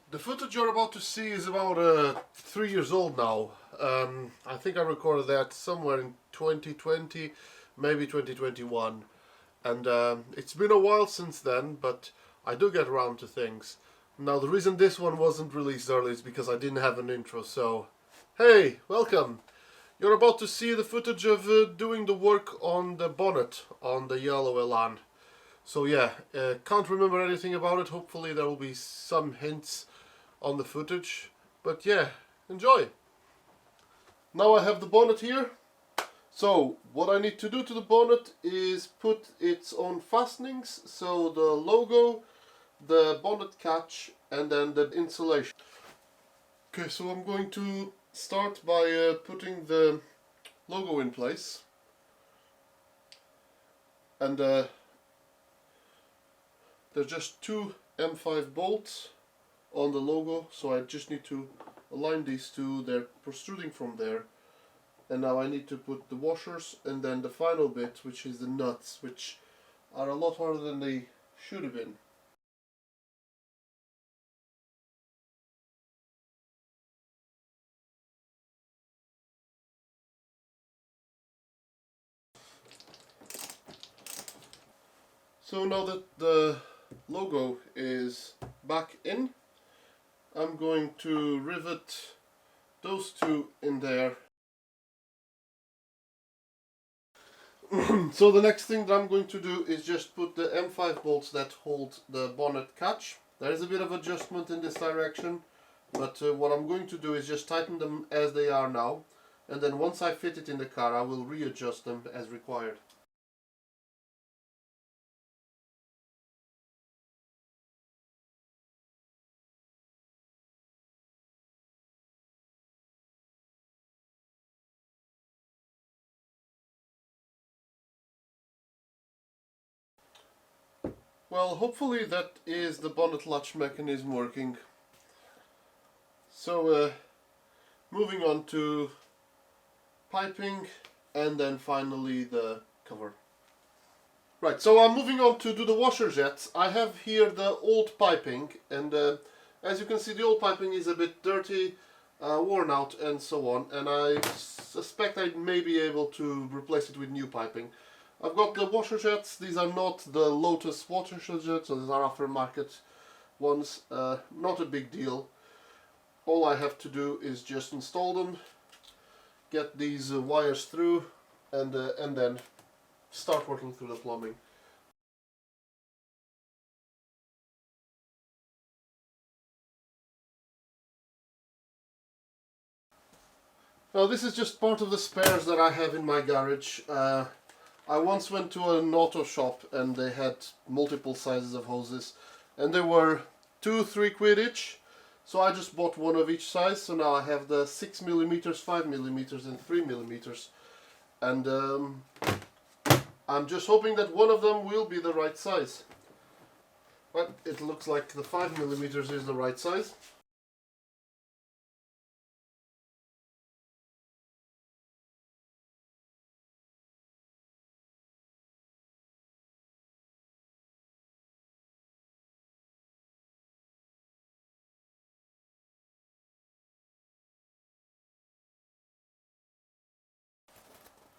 The footage you're about to see is about 3 years old now. I think I recorded that somewhere in 2020, maybe 2021. And it's been a while since then, but I do get around to things. Now, the reason this one wasn't released early is because I didn't have an intro, so... Hey, welcome! You're about to see the footage of doing the work on the bonnet on the yellow Elan. So yeah, can't remember anything about it. Hopefully there will be some hints on the footage, but yeah, enjoy. Now I have the bonnet here. So what I need to do to the bonnet is put its own fastenings, so the logo, the bonnet catch, and then the insulation. Okay, so I'm going to start by putting the logo in place, and there's just two M5 bolts on the logo, so I just need to align these two. They're protruding from there, and now I need to put the washers and then the final bit, which is the nuts, which are a lot harder than they should have been. So now that the logo is back in, I'm going to rivet those two in there. So the next thing that I'm going to do is just put the M5 bolts that hold the bonnet catch. There is a bit of adjustment in this direction, but what I'm going to do is just tighten them as they are now, and then once I fit it in the car I will readjust them as required. Well, hopefully that is the bonnet latch mechanism working. So moving on to piping and then finally the cover. Right, so I'm moving on to do the washer jets. I have here the old piping, and as you can see the old piping is a bit dirty, worn out and so on, and I suspect I may be able to replace it with new piping. I've got the washer jets. These are not the Lotus washer jets, so these are aftermarket ones. Not a big deal. All I have to do is just install them, get these wires through, and then start working through the plumbing. Now this is just part of the spares that I have in my garage. I once went to an auto shop and they had multiple sizes of hoses, and they were 2-3 quid each, so I just bought one of each size. So now I have the 6mm, 5mm and 3mm, and I'm just hoping that one of them will be the right size. But it looks like the 5mm is the right size.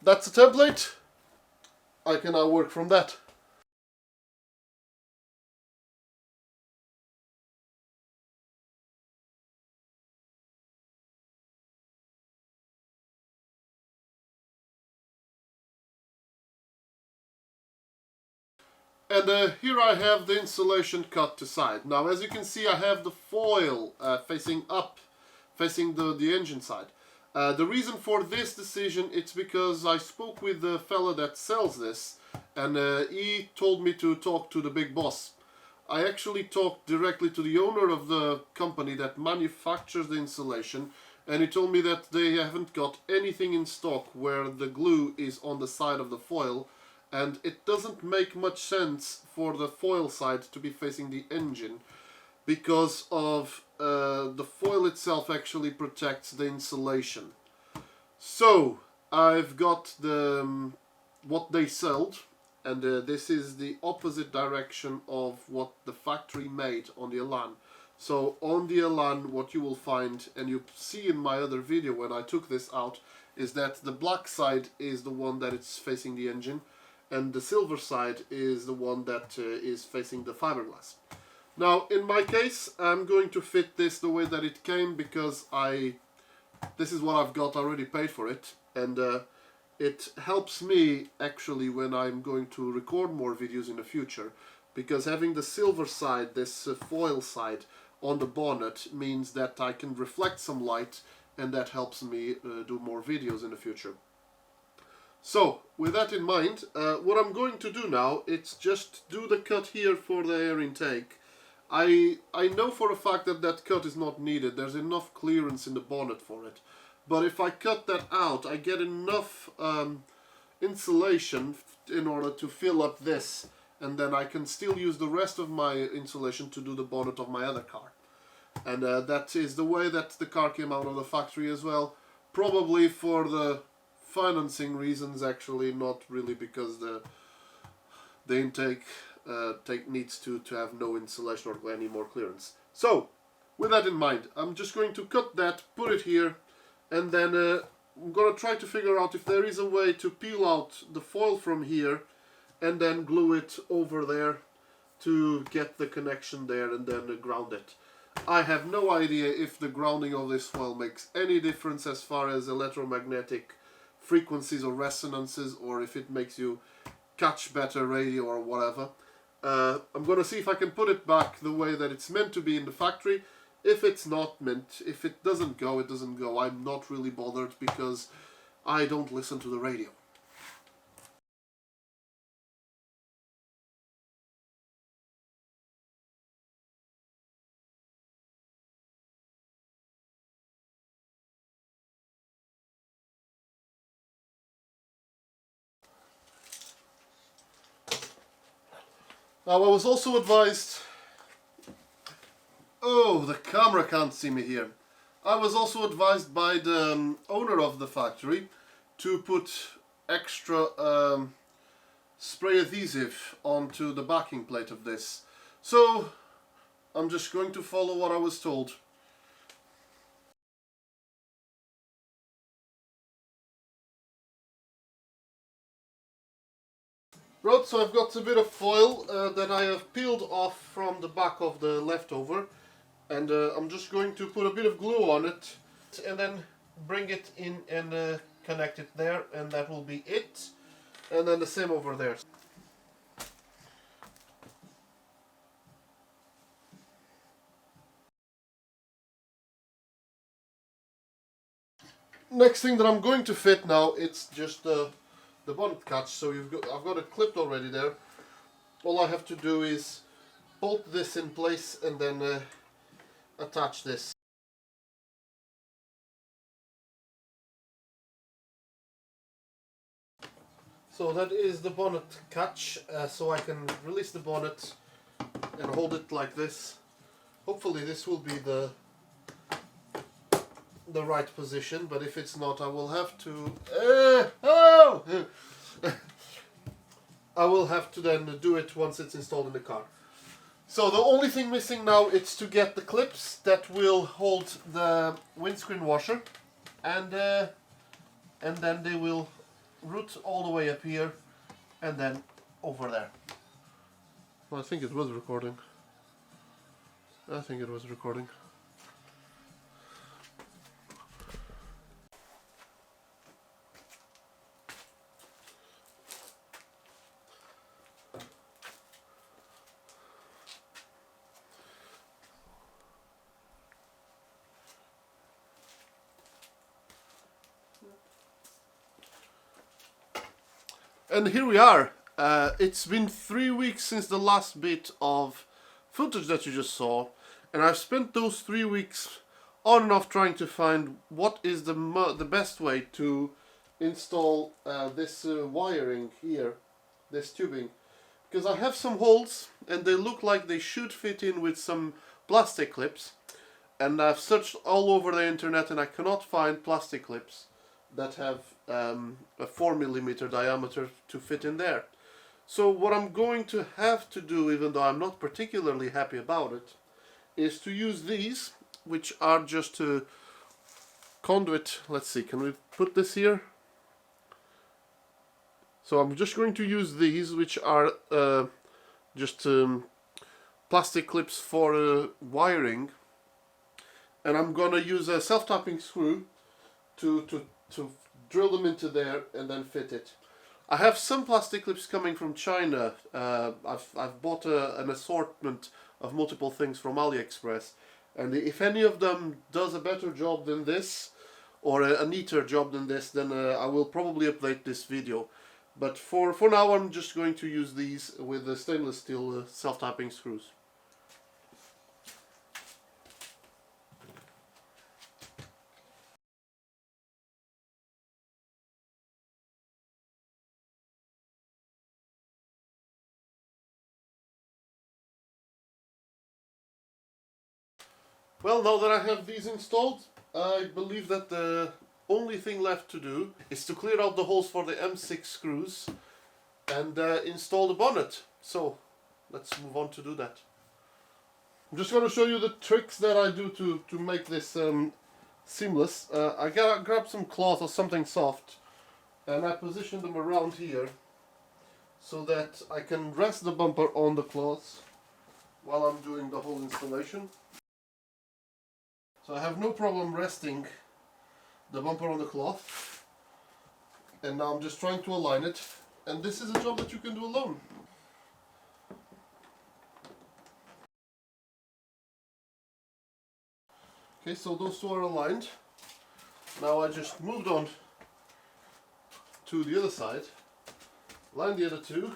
That's the template. I can now work from that. And here I have the insulation cut to side. Now as you can see I have the foil facing up, facing the engine side. The reason for this decision, it's because I spoke with the fella that sells this, and he told me to talk to the big boss. I actually talked directly to the owner of the company that manufactures the insulation, and he told me that they haven't got anything in stock where the glue is on the side of the foil, and it doesn't make much sense for the foil side to be facing the engine, because of the foil itself actually protects the insulation. So I've got the what they sold, and this is the opposite direction of what the factory made on the Elan. So on the Elan, what you will find, and you see in my other video when I took this out, is that the black side is the one that it's facing the engine, and the silver side is the one that is facing the fiberglass. Now, in my case, I'm going to fit this the way that it came because this is what I've got, I already paid for it, and it helps me actually when I'm going to record more videos in the future, because having the silver side, this foil side on the bonnet, means that I can reflect some light, and that helps me do more videos in the future. So, with that in mind, what I'm going to do now, it's just do the cut here for the air intake. I know for a fact that that cut is not needed, there's enough clearance in the bonnet for it. But if I cut that out, I get enough insulation in order to fill up this, and then I can still use the rest of my insulation to do the bonnet of my other car. And that is the way that the car came out of the factory as well. Probably for the financing reasons, actually, not really because the intake needs to have no insulation or any more clearance. So, with that in mind, I'm just going to cut that, put it here, and then I'm going to try to figure out if there is a way to peel out the foil from here and then glue it over there to get the connection there and then ground it. I have no idea if the grounding of this foil makes any difference as far as electromagnetic frequencies or resonances, or if it makes you catch better radio or whatever. I'm going to see if I can put it back the way that it's meant to be in the factory. If it's not meant, if it doesn't go, it doesn't go. I'm not really bothered because I don't listen to the radio. Now, I was also advised... Oh, the camera can't see me here. I was also advised by the owner of the factory to put extra spray adhesive onto the backing plate of this. So, I'm just going to follow what I was told. Right, so I've got a bit of foil that I have peeled off from the back of the leftover, and I'm just going to put a bit of glue on it and then bring it in and connect it there, and that will be it. And then the same over there. Next thing that I'm going to fit now, it's just the bonnet catch. So I've got it clipped already there. All I have to do is bolt this in place and then attach this. So that is the bonnet catch, so I can release the bonnet and hold it like this. Hopefully this will be the right position, but if it's not, I will have to I will have to then do it once it's installed in the car. So the only thing missing now is to get the clips that will hold the windscreen washer, and then they will route all the way up here and then over there. Well, I think it was recording. I think it was recording. And here we are. It's been 3 weeks since the last bit of footage that you just saw, and I've spent those 3 weeks on and off trying to find what is the best way to install this wiring here, this tubing, because I have some holes and they look like they should fit in with some plastic clips, and I've searched all over the internet and I cannot find plastic clips that have a 4mm diameter to fit in there. So what I'm going to have to do, even though I'm not particularly happy about it, is to use these, which are just a conduit. Let's see, can we put this here? So I'm just going to use these, which are just plastic clips for wiring, and I'm gonna use a self-tapping screw to drill them into there and then fit it. I have some plastic clips coming from China. I've bought an assortment of multiple things from AliExpress, and if any of them does a better job than this, or a neater job than this, then I will probably update this video. But for now, I'm just going to use these with the stainless steel self-tapping screws. Well, now that I have these installed, I believe that the only thing left to do is to clear out the holes for the M6 screws and install the bonnet. So let's move on to do that. I'm just going to show you the tricks that I do to make this seamless. I grab some cloth or something soft and I position them around here so that I can rest the bumper on the cloth while I'm doing the whole installation. So I have no problem resting the bumper on the cloth, and now I'm just trying to align it, and this is a job that you can do alone. Okay, so those two are aligned. Now I just moved on to the other side, line the other two,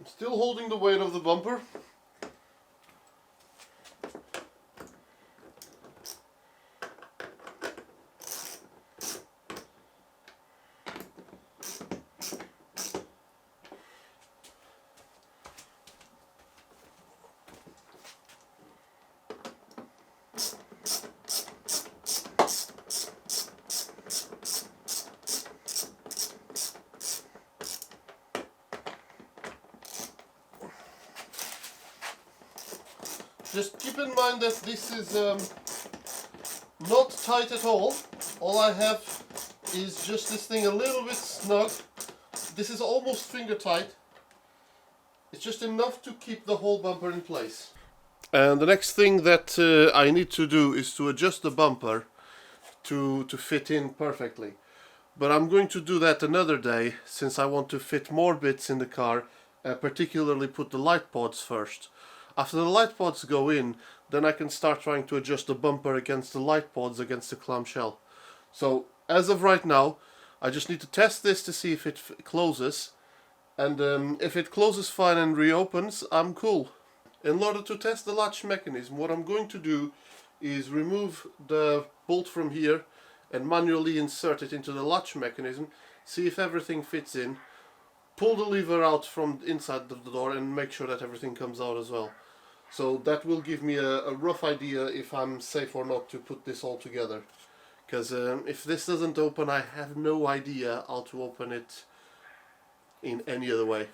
I'm still holding the weight of the bumper. Just keep in mind that this is not tight at all. All I have is just this thing a little bit snug. This is almost finger tight. It's just enough to keep the whole bumper in place. And the next thing that I need to do is to adjust the bumper to fit in perfectly. But I'm going to do that another day, since I want to fit more bits in the car, particularly put the light pods first. After the light pods go in, then I can start trying to adjust the bumper against the light pods against the clamshell. So as of right now, I just need to test this to see if it closes, and if it closes fine and reopens, I'm cool. In order to test the latch mechanism, what I'm going to do is remove the bolt from here and manually insert it into the latch mechanism, see if everything fits in, pull the lever out from inside the door and make sure that everything comes out as well. So that will give me a rough idea if I'm safe or not to put this all together. Because if this doesn't open, I have no idea how to open it in any other way.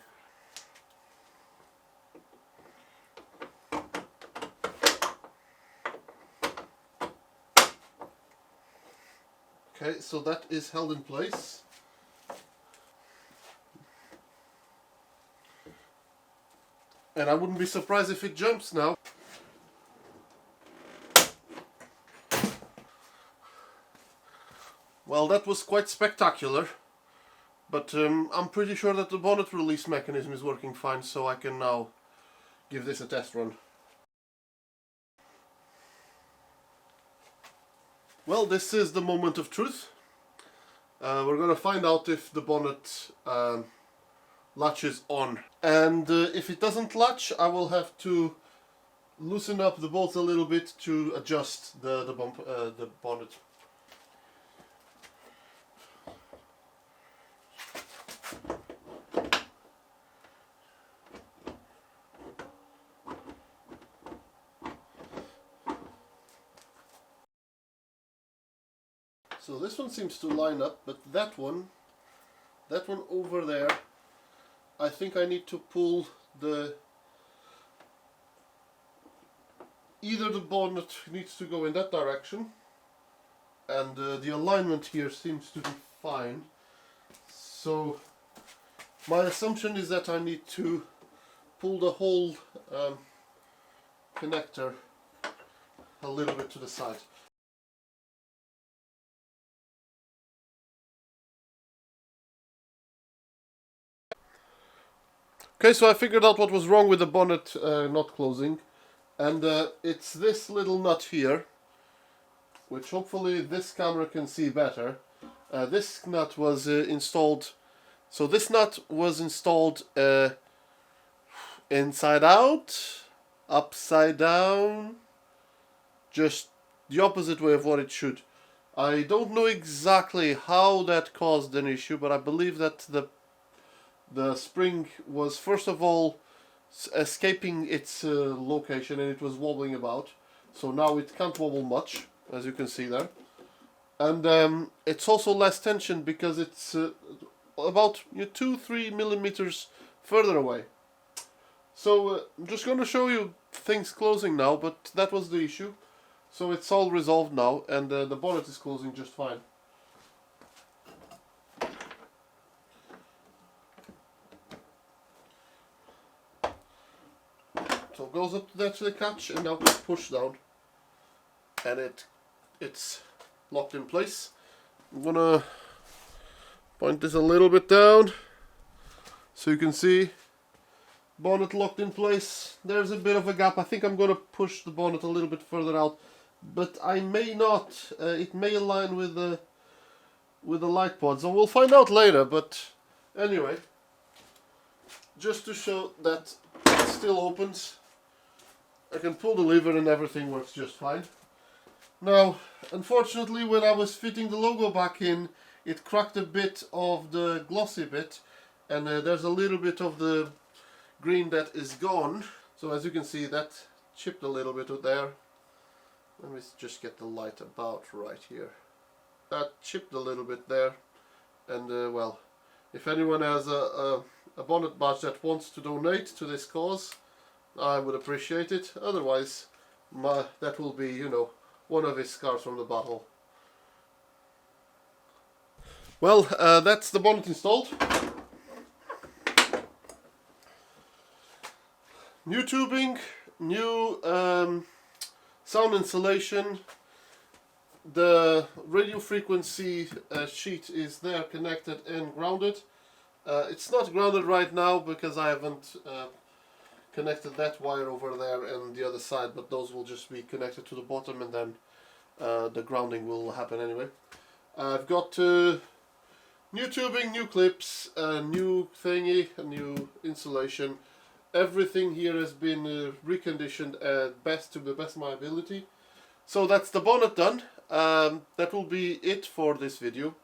Okay, so that is held in place. And I wouldn't be surprised if it jumps now. Well, that was quite spectacular. But I'm pretty sure that the bonnet release mechanism is working fine, so I can now give this a test run. Well, this is the moment of truth. We're going to find out if the bonnet latches on. And if it doesn't latch, I will have to loosen up the bolts a little bit to adjust the bonnet. So this one seems to line up, but that one over there, I think I need to pull either the bonnet needs to go in that direction, and the alignment here seems to be fine. So my assumption is that I need to pull the whole connector a little bit to the side. Okay, so I figured out what was wrong with the bonnet not closing, and it's this little nut here, which hopefully this camera can see better. This nut was installed, so this nut was installed inside out, upside down, just the opposite way of what it should. I don't know exactly how that caused an issue, but I believe that the spring was first of all escaping its location and it was wobbling about. So now it can't wobble much, as you can see there. And it's also less tension because it's about 2-3 millimeters further away. So I'm just going to show you things closing now, but that was the issue. So it's all resolved now, and the bonnet is closing just fine. So it goes up to the catch and now push down, and it's locked in place. I'm gonna point this a little bit down so you can see bonnet locked in place. There's a bit of a gap. I think I'm gonna push the bonnet a little bit further out, but I may not. It may align with the light pod, so we'll find out later. But anyway, just to show that it still opens, I can pull the lever and everything works just fine. Now, unfortunately, when I was fitting the logo back in, it cracked a bit of the glossy bit, and there's a little bit of the green that is gone. So as you can see, that chipped a little bit there. Let me just get the light about right here. That chipped a little bit there, and well, if anyone has a bonnet badge that wants to donate to this cause, I would appreciate it. Otherwise, that will be, you know, one of his scars from the battle. Well, that's the bonnet installed. New tubing, new sound insulation. The radio frequency sheet is there, connected and grounded. It's not grounded right now because I haven't connected that wire over there and the other side, but those will just be connected to the bottom, and then the grounding will happen anyway. I've got new tubing, new clips, new thingy, a new insulation. Everything here has been reconditioned to the best of my ability. So that's the bonnet done. That will be it for this video.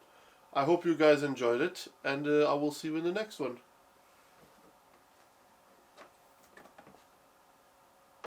I hope you guys enjoyed it, and I will see you in the next one.